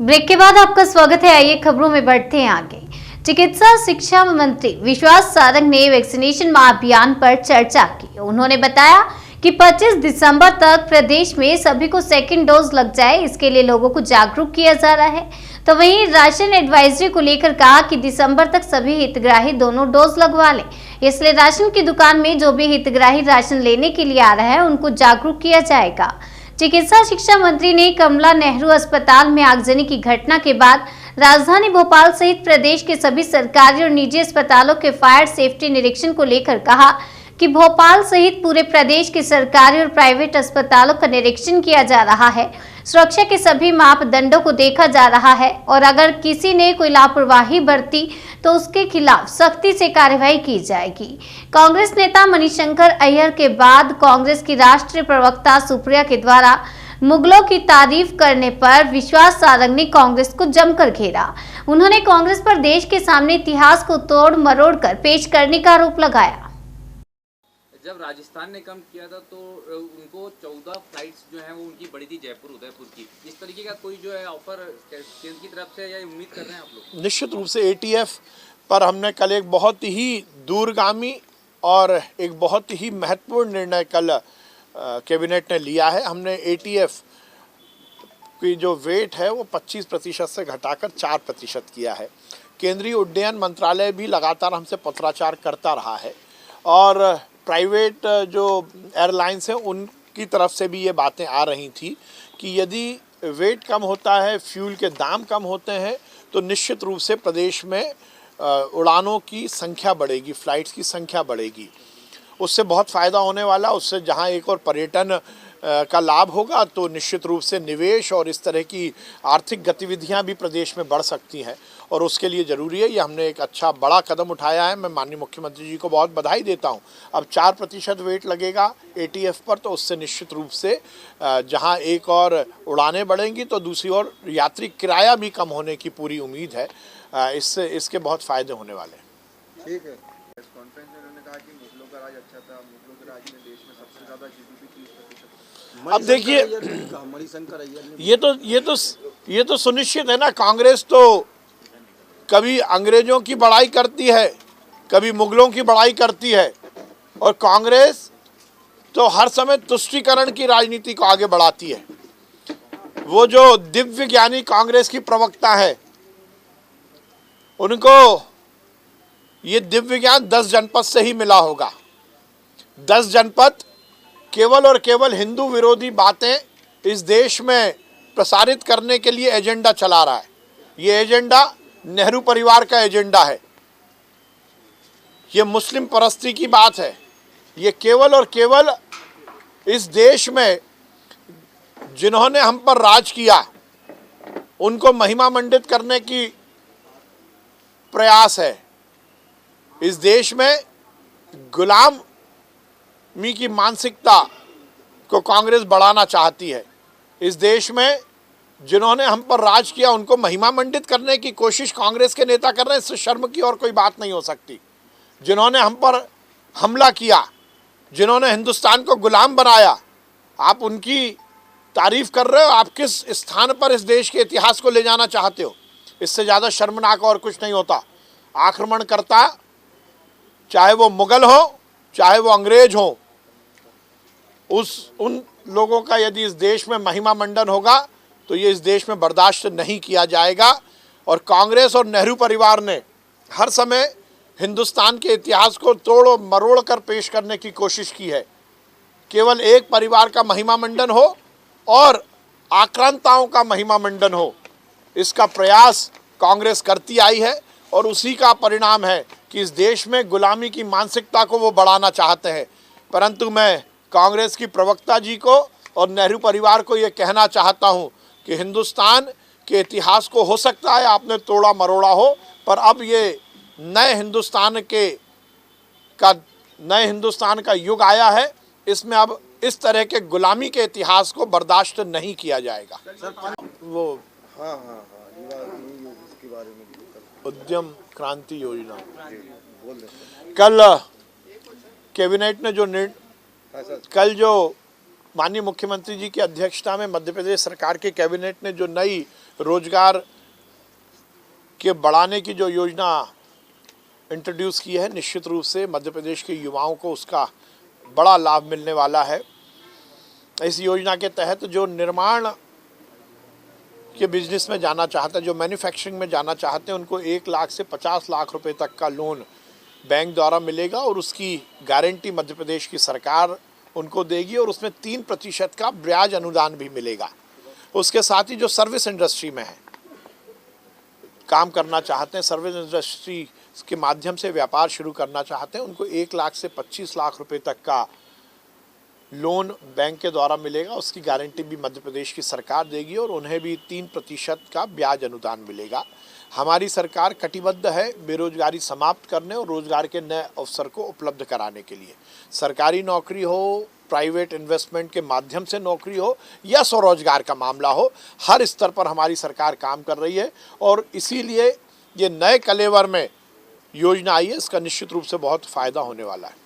Break के बाद आपका स्वागत है। आइए खबरों में बढ़ते हैं आगे। चिकित्सा शिक्षा मंत्री विश्वास सारंग ने वैक्सीनेशन महाअभियान पर चर्चा की। उन्होंने बताया कि 25 दिसंबर तक प्रदेश में सभी को सेकंड डोज लग जाए, इसके लिए लोगों को जागरूक किया जा रहा है। तो वहीं राशन एडवाइजरी को लेकर कहा कि दिसंबर तक सभी हितग्राही दोनों डोज लगवा लें, इसलिए राशन की दुकान में जो भी हितग्राही राशन लेने के लिए आ रहा है उनको जागरूक किया जाएगा। चिकित्सा शिक्षा मंत्री ने कमला नेहरू अस्पताल में आगजनी की घटना के बाद राजधानी भोपाल सहित प्रदेश के सभी सरकारी और निजी अस्पतालों के फायर सेफ्टी निरीक्षण को लेकर कहा कि भोपाल सहित पूरे प्रदेश के सरकारी और प्राइवेट अस्पतालों का निरीक्षण किया जा रहा है। सुरक्षा के सभी मापदंडों को देखा जा रहा है और अगर किसी ने कोई लापरवाही बरती तो उसके खिलाफ सख्ती से कार्रवाई की जाएगी। कांग्रेस नेता मणिशंकर अय्यर के बाद कांग्रेस की राष्ट्रीय प्रवक्ता सुप्रिया के द्वारा मुगलों की तारीफ करने पर विश्वास सारंग ने कांग्रेस को जमकर घेरा। उन्होंने कांग्रेस पर देश के सामने इतिहास को तोड़ मरोड़ कर पेश करने का आरोप लगाया। जब राजस्थान ने कम किया था तो उनको 14 फ्लाइट्स जो हैं वो उनकी बड़ी थी जयपुर उदयपुर की। इस तरीके का कोई जो है ऑफर केंद्र की तरफ से या उम्मीद कर रहे हैं आप लोग? निश्चित रूप से एटीएफ पर हमने कल एक बहुत ही दूरगामी और एक बहुत ही महत्वपूर्ण निर्णय कल कैबिनेट ने लिया है। हमने एटीएफ की जो वेट है वो 25% से घटाकर 4% किया है। केंद्रीय उड्डयन मंत्रालय भी लगातार हमसे पत्राचार करता रहा है और प्राइवेट जो एयरलाइंस हैं उनकी तरफ से भी ये बातें आ रही थी कि यदि वेट कम होता है, फ्यूल के दाम कम होते हैं तो निश्चित रूप से प्रदेश में उड़ानों की संख्या बढ़ेगी, फ़्लाइट्स की संख्या बढ़ेगी। उससे बहुत फ़ायदा होने वाला, उससे जहां एक और पर्यटन का लाभ होगा तो निश्चित रूप से निवेश और इस तरह की आर्थिक गतिविधियां भी प्रदेश में बढ़ सकती हैं और उसके लिए ज़रूरी है। ये हमने एक अच्छा बड़ा कदम उठाया है। मैं माननीय मुख्यमंत्री जी को बहुत बधाई देता हूं। अब 4% वेट लगेगा एटीएफ पर, तो उससे निश्चित रूप से जहां एक और उड़ानें बढ़ेंगी तो दूसरी ओर यात्री किराया भी कम होने की पूरी उम्मीद है। इससे इसके बहुत फ़ायदे होने वाले हैं। ठीक है। प्रेस कॉन्फ्रेंस में उन्होंने कहा कि मुगलों का राज अच्छा था, मुगलों के राज में देश में सबसे ज़्यादा जीडीपी 30%। अब देखिए, ये तो सुनिश्चित है ना। कांग्रेस तो कभी अंग्रेजों की बड़ाई करती है, कभी मुगलों की बड़ाई करती है और कांग्रेस तो हर समय तुष्टीकरण की राजनीति को आगे बढ़ाती है। वो जो दिव्य ज्ञानी कांग्रेस की प्रवक्ता है, उनको ये दिव्य ज्ञान 10 जनपद से ही मिला होगा। 10 जनपद केवल और केवल हिंदू विरोधी बातें इस देश में प्रसारित करने के लिए एजेंडा चला रहा है। ये एजेंडा नेहरू परिवार का एजेंडा है। ये मुस्लिम परस्ती की बात है। ये केवल और केवल इस देश में जिन्होंने हम पर राज किया उनको महिमा मंडित करने की प्रयास है। इस देश में गुलामी की मानसिकता को कांग्रेस बढ़ाना चाहती है। इस देश में जिन्होंने हम पर राज किया उनको महिमा मंडित करने की कोशिश कांग्रेस के नेता कर रहे हैं। इससे शर्म की और कोई बात नहीं हो सकती। जिन्होंने हम पर हमला किया, जिन्होंने हिंदुस्तान को गुलाम बनाया, आप उनकी तारीफ कर रहे हो। आप किस स्थान पर इस देश के इतिहास को ले जाना चाहते हो? इससे ज़्यादा शर्मनाक और कुछ नहीं होता। आक्रमणकर्ता चाहे वो मुगल हो चाहे वो अंग्रेज हो, उन लोगों का यदि इस देश में महिमा मंडन होगा तो ये इस देश में बर्दाश्त नहीं किया जाएगा। और कांग्रेस और नेहरू परिवार ने हर समय हिंदुस्तान के इतिहास को तोड़ मरोड़ कर पेश करने की कोशिश की है। केवल एक परिवार का महिमा मंडन हो और आक्रांताओं का महिमा मंडन हो, इसका प्रयास कांग्रेस करती आई है और उसी का परिणाम है कि इस देश में गुलामी की मानसिकता को वो बढ़ाना चाहते हैं। परंतु मैं कांग्रेस की प्रवक्ता जी को और नेहरू परिवार को ये कहना चाहता हूँ कि हिंदुस्तान के इतिहास को हो सकता है आपने तोड़ा मरोड़ा हो, पर अब ये नए हिंदुस्तान का युग आया है। इसमें अब इस तरह के गुलामी के इतिहास को बर्दाश्त नहीं किया जाएगा। वो उद्यम क्रांति योजना कल कैबिनेट ने जो माननीय मुख्यमंत्री जी की अध्यक्षता में मध्य प्रदेश सरकार के कैबिनेट ने जो नई रोजगार के बढ़ाने की जो योजना इंट्रोड्यूस की है, निश्चित रूप से मध्य प्रदेश के युवाओं को उसका बड़ा लाभ मिलने वाला है। इस योजना के तहत जो निर्माण के बिजनेस में जाना चाहते हैं, जो मैन्युफैक्चरिंग में जाना चाहते हैं, उनको 1 लाख से 50 लाख रुपए तक का लोन बैंक द्वारा मिलेगा और उसकी गारंटी मध्य प्रदेश की सरकार उनको देगी और उसमें 3% का ब्याज अनुदान भी मिलेगा। उसके साथ ही जो सर्विस इंडस्ट्री में है, काम करना चाहते हैं, सर्विस इंडस्ट्री के माध्यम से व्यापार शुरू करना चाहते हैं, उनको 1 लाख से 25 लाख रुपए तक का लोन बैंक के द्वारा मिलेगा। उसकी गारंटी भी मध्य प्रदेश की सरकार देगी और उन्हें भी 3% का ब्याज अनुदान मिलेगा। हमारी सरकार कटिबद्ध है बेरोजगारी समाप्त करने और रोजगार के नए अवसर को उपलब्ध कराने के लिए। सरकारी नौकरी हो, प्राइवेट इन्वेस्टमेंट के माध्यम से नौकरी हो या स्वरोजगार का मामला हो, हर स्तर पर हमारी सरकार काम कर रही है और इसीलिए ये नए कलेवर में योजना आई है, इसका निश्चित रूप से बहुत फायदा होने वाला है।